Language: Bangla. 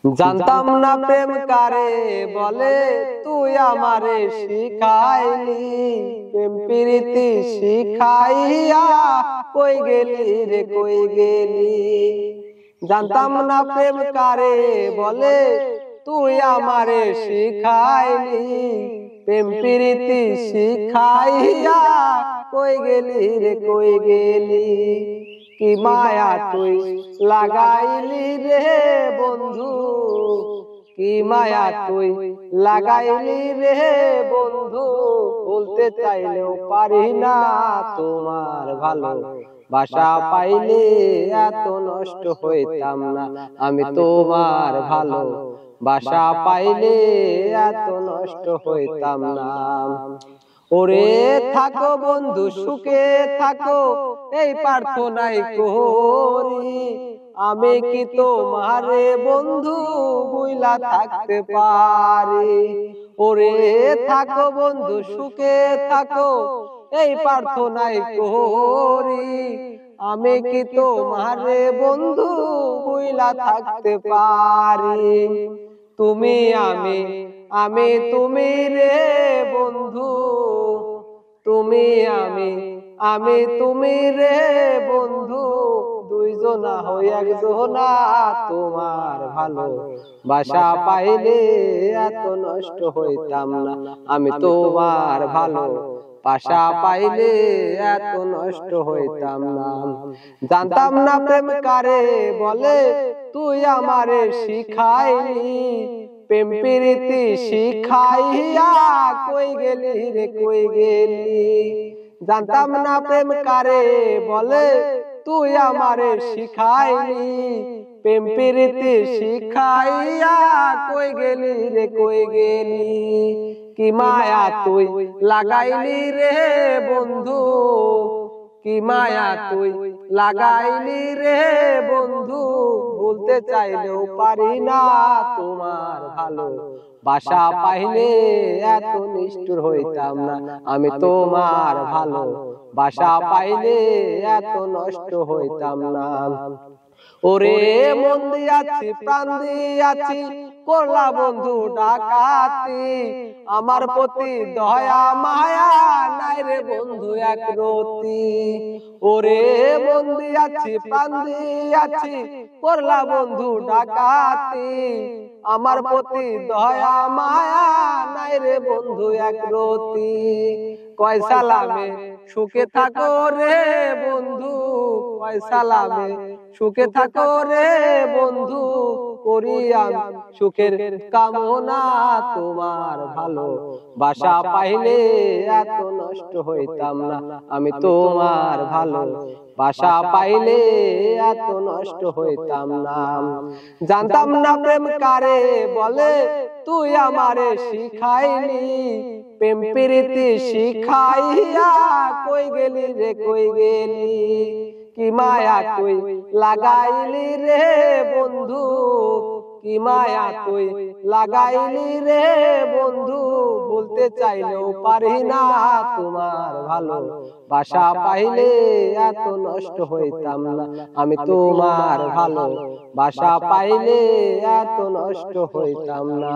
জানতাম না প্রেম কারে বলে, তুই আমারে শিখাইলি। প্রেম প্রীতি শিখাইয়া কই গেলি রে কই গেলি। জানতাম না প্রেম কারে বলে, তুই আমারে শিখাইলি। প্রেম প্রীতি শিখাইয়া কই গেলি রে কই গেলি। কি মায়া তুই লাগাইলি রে বন্ধু, কি মায়া তুই লাগাইলি রে বন্ধু। বলতে চাইলেও পারি না তোমার ভালো বাসা পাইলে এত নষ্ট হইতাম না। আমি তোমার ভালো বাসা পাইলে এত নষ্ট হইতাম না। ওরে থাকো বন্ধু সুখে থাকো, এই প্রার্থনাই করি। আমি কি তোমারে বন্ধু ভুইলা থাকতে পারি। ওরে থাকো বন্ধু সুখে থাকো, এই প্রার্থনাই করি। আমি কি তোমারে বন্ধু ভুইলা থাকতে পারি। তুমি আমি আমি তুমি রে বন্ধু, তুমি আমি তুমি রে বন্ধু। দুইজনা হই একজনা, তোমার ভালো বাসা পাইলে এত নষ্ট হইতাম না। আমি তোমার ভালো বাসা পাইলে এত নষ্ট হইতাম না। জানতাম না প্রেম কারে বলে, তুই আমারে শিখাইলি। প্রেম প্রীতি শিখাইয়া কই গেলি রে কই গেলি। জানতাম না প্রেম কারে বলে, তুই আমারে শিখাইলি। প্রেম প্রীতি শিখাইয়া কই গেলি রে কই গেলি। কি মায়া তুই লাগাইলি রে বন্ধু, কি মায়া তুই লাগাইলি রে বন্ধু। বলতে চাইলেও পারি না তোমার ভালো বাসা পাইলে এত নিষ্ঠুর হইতাম না। আমি তোমার ভালো বাসা পাইলে এত নষ্ট হইতাম না। ওরে মন দিয়াছি প্রাণ দিয়াছি, করলা বন্ধু ডাকাতি। আমার প্রতি দয়া মায়া নাই রে বন্ধু এক রতি। ওরে মন দিয়াছি প্রাণ দিয়াছি, করলা বন্ধু ডাকাতি। আমার প্রতি দয়া মায়া নাই রে বন্ধু এক রতি। কয় সালামে সুখে থাকো রে বন্ধু, কয় সালামে সুখে থাকো রে বন্ধু। করি আমি সুখের কামনা, তোমার ভালো বাসা পাইলে এত নষ্ট হইতাম না। আমি তোমার ভালো বাসা পাইলে এত নষ্ট হইতাম না। জানতাম না প্রেম কারে বলে, তুই আমারে শিখাইলি। প্রেম প্রীতি শিখাইয়া কই গেলি রে কই গেলি। কি মায়া তুই লাগাইলি রে বন্ধু, কি মায়া তুই লাগাইলি রে বন্ধু। বলতে চাইলেও পারি না তোমার ভালো বাসা পাইলে এত নষ্ট হইতাম না। আমি তোমার ভালো বাসা পাইলে এত নষ্ট হইতাম না।